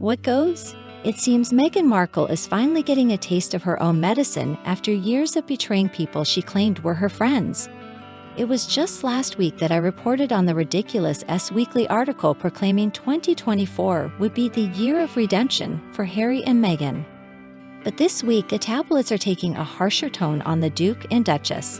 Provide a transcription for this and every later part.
What goes? It seems Meghan Markle is finally getting a taste of her own medicine after years of betraying people she claimed were her friends. It was just last week that I reported on the ridiculous Us Weekly article proclaiming 2024 would be the year of redemption for Harry and Meghan. But this week, the tabloids are taking a harsher tone on the Duke and Duchess.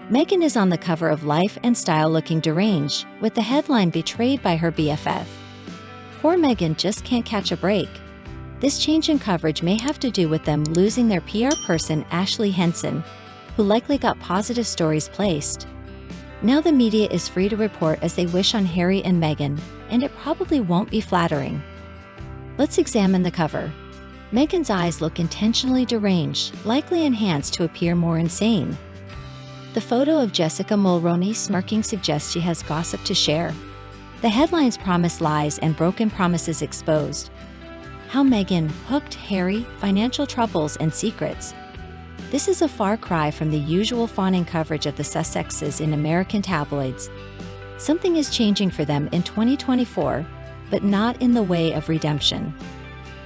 Meghan is on the cover of Life and Style looking deranged, with the headline "Betrayed by her BFF." Poor Meghan just can't catch a break. This change in coverage may have to do with them losing their PR person Ashley Henson, who likely got positive stories placed. Now the media is free to report as they wish on Harry and Meghan, and it probably won't be flattering. Let's examine the cover. Meghan's eyes look intentionally deranged, likely enhanced to appear more insane. The photo of Jessica Mulroney smirking suggests she has gossip to share. The headlines promise lies and broken promises exposed. How Meghan hooked Harry, financial troubles and secrets. This is a far cry from the usual fawning coverage of the Sussexes in American tabloids. Something is changing for them in 2024, but not in the way of redemption.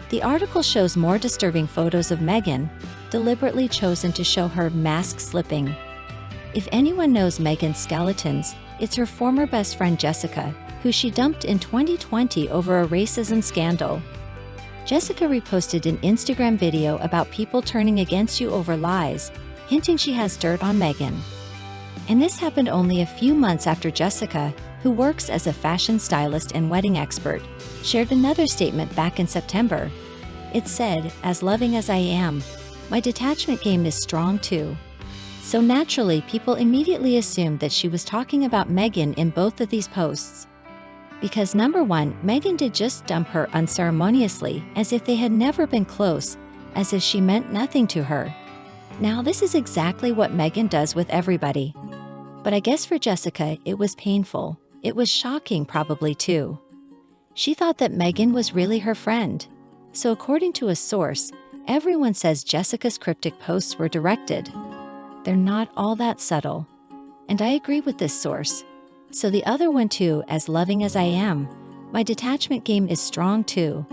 The article shows more disturbing photos of Meghan, deliberately chosen to show her mask slipping. If anyone knows Meghan's skeletons, it's her former best friend Jessica, who she dumped in 2020 over a racism scandal. Jessica reposted an Instagram video about people turning against you over lies, hinting she has dirt on Meghan. And this happened only a few months after Jessica, who works as a fashion stylist and wedding expert, shared another statement back in September. It said, "As loving as I am, my detachment game is strong too." So naturally, people immediately assumed that she was talking about Meghan in both of these posts. Because number one, Meghan did just dump her unceremoniously, as if they had never been close, as if she meant nothing to her. Now this is exactly what Meghan does with everybody. But I guess for Jessica, it was painful. It was shocking probably too. She thought that Meghan was really her friend. So according to a source, everyone says Jessica's cryptic posts were directed. They're not all that subtle. And I agree with this source. So the other one too, "As loving as I am, my detachment game is strong too."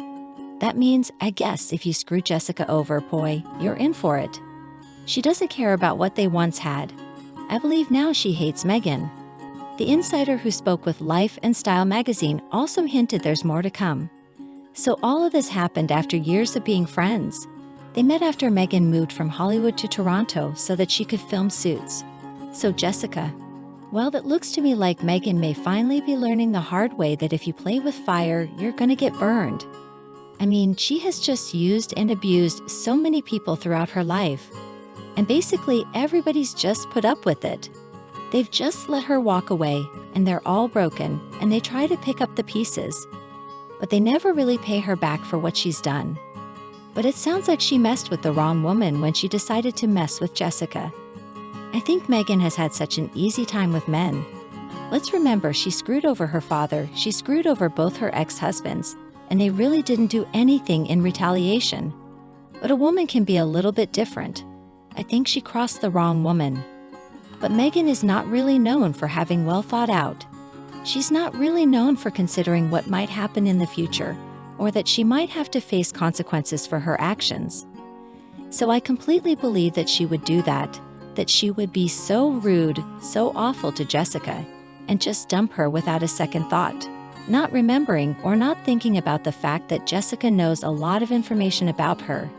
That means, I guess, if you screw Jessica over, boy, you're in for it. She doesn't care about what they once had. I believe now she hates Meghan. The insider who spoke with Life and Style magazine also hinted there's more to come. So all of this happened after years of being friends. They met after Meghan moved from Hollywood to Toronto so that she could film Suits. So Jessica, well, it looks to me like Meghan may finally be learning the hard way that if you play with fire, you're gonna get burned. I mean, she has just used and abused so many people throughout her life. And basically, everybody's just put up with it. They've just let her walk away, and they're all broken, and they try to pick up the pieces. But they never really pay her back for what she's done. But it sounds like she messed with the wrong woman when she decided to mess with Jessica. I think Meghan has had such an easy time with men. Let's remember, she screwed over her father, she screwed over both her ex-husbands, and they really didn't do anything in retaliation. But a woman can be a little bit different. I think she crossed the wrong woman. But Meghan is not really known for having well thought out. She's not really known for considering what might happen in the future, or that she might have to face consequences for her actions. So I completely believe that she would do that she would be so rude, so awful to Jessica, and just dump her without a second thought, not remembering or not thinking about the fact that Jessica knows a lot of information about her,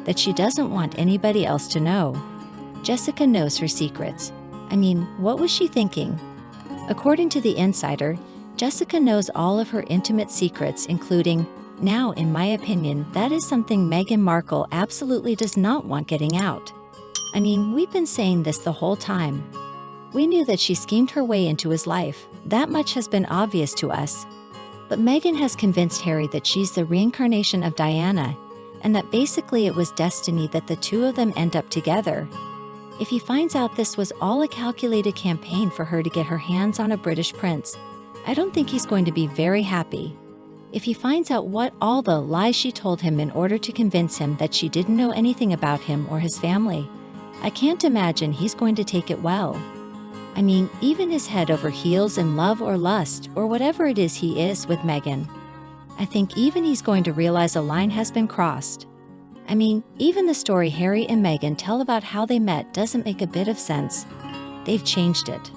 that she doesn't want anybody else to know. Jessica knows her secrets. I mean, what was she thinking? According to the insider, Jessica knows all of her intimate secrets, including, now in my opinion, that is something Meghan Markle absolutely does not want getting out. I mean, we've been saying this the whole time. We knew that she schemed her way into his life. That much has been obvious to us. But Meghan has convinced Harry that she's the reincarnation of Diana, and that basically it was destiny that the two of them end up together. If he finds out this was all a calculated campaign for her to get her hands on a British prince, I don't think he's going to be very happy. If he finds out what all the lies she told him in order to convince him that she didn't know anything about him or his family, I can't imagine he's going to take it well. I mean, even his head over heels in love or lust or whatever it is he is with Meghan. I think even he's going to realize a line has been crossed. I mean, even the story Harry and Meghan tell about how they met doesn't make a bit of sense. They've changed it.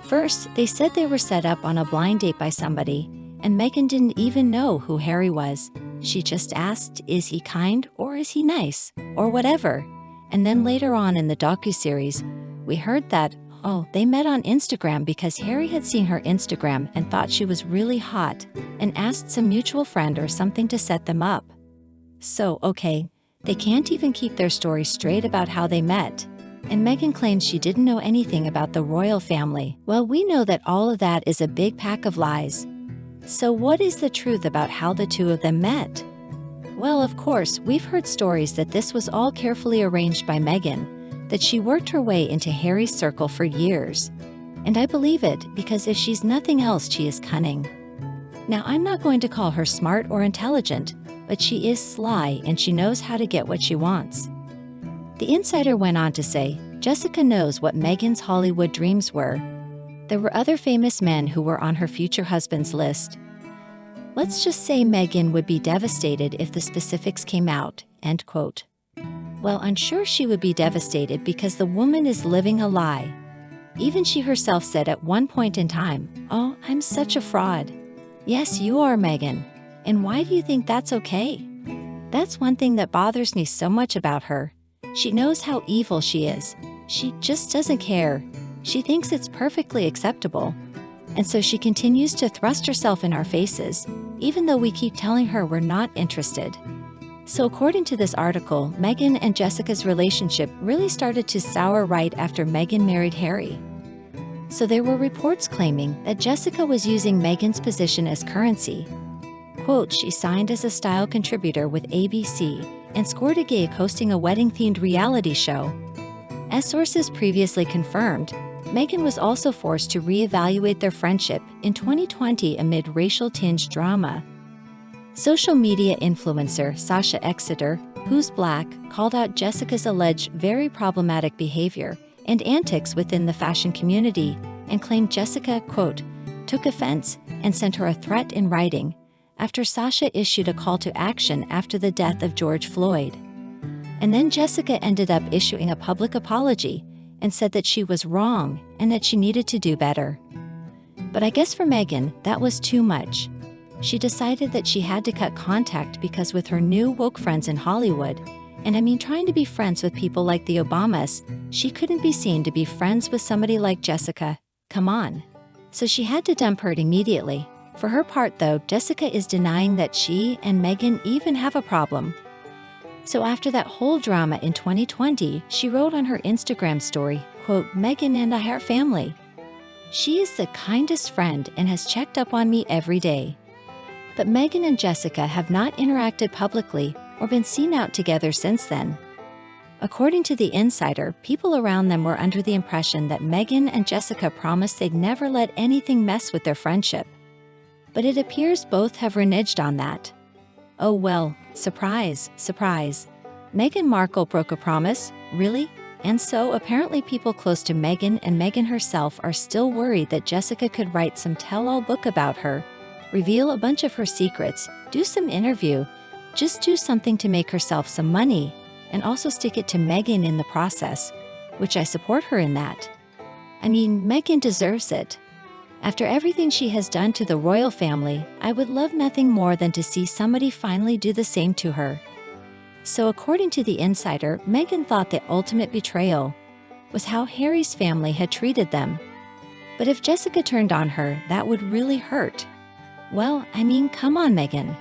First, they said they were set up on a blind date by somebody, and Meghan didn't even know who Harry was. She just asked, is he kind or is he nice, or whatever. And then later on in the docuseries, we heard that, oh, they met on Instagram because Harry had seen her Instagram and thought she was really hot, and asked some mutual friend or something to set them up. So, okay, they can't even keep their story straight about how they met. And Meghan claims she didn't know anything about the royal family. Well, we know that all of that is a big pack of lies. So what is the truth about how the two of them met? Well, of course, we've heard stories that this was all carefully arranged by Meghan, that she worked her way into Harry's circle for years. And I believe it, because if she's nothing else, she is cunning. Now, I'm not going to call her smart or intelligent, but she is sly and she knows how to get what she wants. The insider went on to say, Jessica knows what Meghan's Hollywood dreams were. There were other famous men who were on her future husband's list. Let's just say Meghan would be devastated if the specifics came out, end quote. Well, I'm sure she would be devastated because the woman is living a lie. Even she herself said at one point in time, oh, I'm such a fraud. Yes, you are, Meghan. And why do you think that's okay? That's one thing that bothers me so much about her. She knows how evil she is. She just doesn't care. She thinks it's perfectly acceptable. And so she continues to thrust herself in our faces, even though we keep telling her we're not interested. So according to this article, Meghan and Jessica's relationship really started to sour right after Meghan married Harry. So there were reports claiming that Jessica was using Meghan's position as currency. Quote, she signed as a style contributor with ABC and scored a gig hosting a wedding-themed reality show. As sources previously confirmed, Meghan was also forced to reevaluate their friendship in 2020 amid racial-tinged drama. Social media influencer Sasha Exeter, who's Black, called out Jessica's alleged very problematic behavior and antics within the fashion community and claimed Jessica, quote, took offense and sent her a threat in writing after Sasha issued a call to action after the death of George Floyd. And then Jessica ended up issuing a public apology and said that she was wrong and that she needed to do better. But I guess for Meghan, that was too much. She decided that she had to cut contact because with her new woke friends in Hollywood, and I mean trying to be friends with people like the Obamas, she couldn't be seen to be friends with somebody like Jessica. Come on. So she had to dump her immediately. For her part though, Jessica is denying that she and Meghan even have a problem. So after that whole drama in 2020, she wrote on her Instagram story, quote, Meghan and I are family. She is the kindest friend and has checked up on me every day. But Meghan and Jessica have not interacted publicly or been seen out together since then. According to the insider, people around them were under the impression that Meghan and Jessica promised they'd never let anything mess with their friendship. But it appears both have reneged on that. Oh well, surprise, surprise. Meghan Markle broke a promise? Really? And so apparently people close to Meghan and Meghan herself are still worried that Jessica could write some tell-all book about her, reveal a bunch of her secrets, do some interview, just do something to make herself some money, and also stick it to Meghan in the process, which I support her in that. I mean, Meghan deserves it. After everything she has done to the royal family, I would love nothing more than to see somebody finally do the same to her. So according to the insider, Meghan thought the ultimate betrayal was how Harry's family had treated them. But if Jessica turned on her, that would really hurt. Well, I mean, come on, Meghan.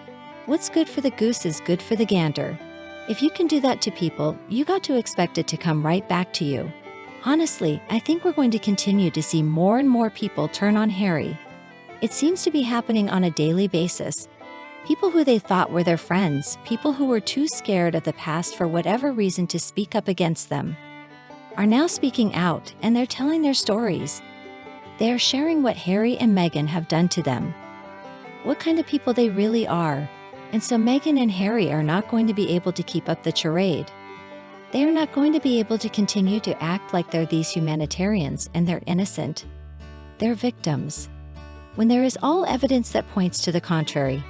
What's good for the goose is good for the gander. If you can do that to people, you got to expect it to come right back to you. Honestly, I think we're going to continue to see more and more people turn on Harry. It seems to be happening on a daily basis. People who they thought were their friends, people who were too scared of the past for whatever reason to speak up against them, are now speaking out, and they're telling their stories. They are sharing what Harry and Meghan have done to them, what kind of people they really are. And so Meghan and Harry are not going to be able to keep up the charade. They are not going to be able to continue to act like they're these humanitarians and they're innocent. They're victims, when there is all evidence that points to the contrary.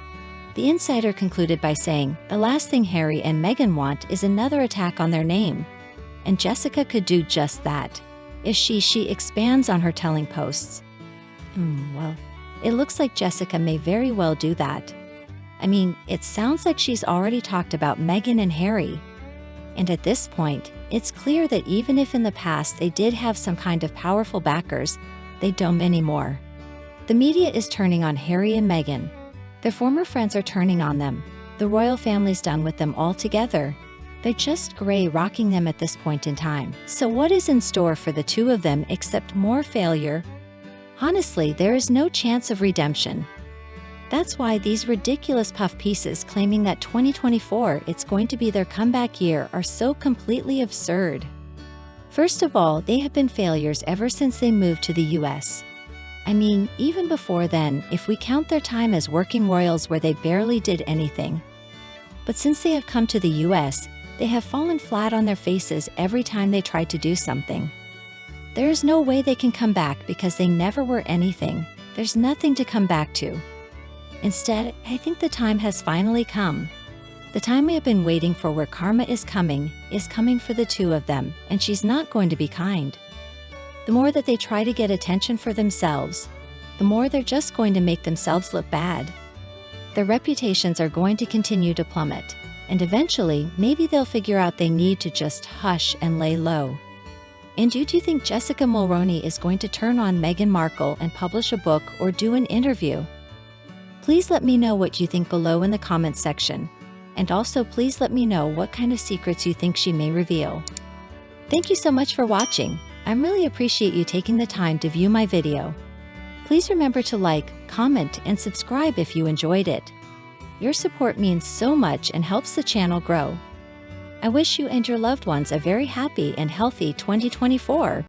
The insider concluded by saying, "The last thing Harry and Meghan want is another attack on their name. And Jessica could do just that. If she expands on her telling posts. Well, it looks like Jessica may very well do that. I mean, it sounds like she's already talked about Meghan and Harry. And at this point, it's clear that even if in the past they did have some kind of powerful backers, they don't anymore. The media is turning on Harry and Meghan. Their former friends are turning on them. The royal family's done with them altogether. They're just gray rocking them at this point in time. So what is in store for the two of them except more failure? Honestly, there is no chance of redemption. That's why these ridiculous puff pieces claiming that 2024 it's going to be their comeback year are so completely absurd. First of all, they have been failures ever since they moved to the US. I mean, even before then, if we count their time as working royals where they barely did anything. But since they have come to the US, they have fallen flat on their faces every time they tried to do something. There is no way they can come back because they never were anything. There's nothing to come back to. Instead, I think the time has finally come. The time we have been waiting for, where karma is coming for the two of them, and she's not going to be kind. The more that they try to get attention for themselves, the more they're just going to make themselves look bad. Their reputations are going to continue to plummet, and eventually, maybe they'll figure out they need to just hush and lay low. And do you think Jessica Mulroney is going to turn on Meghan Markle and publish a book or do an interview? Please let me know what you think below in the comments section. And also please let me know what kind of secrets you think she may reveal. Thank you so much for watching. I really appreciate you taking the time to view my video. Please remember to like, comment, and subscribe if you enjoyed it. Your support means so much and helps the channel grow. I wish you and your loved ones a very happy and healthy 2024.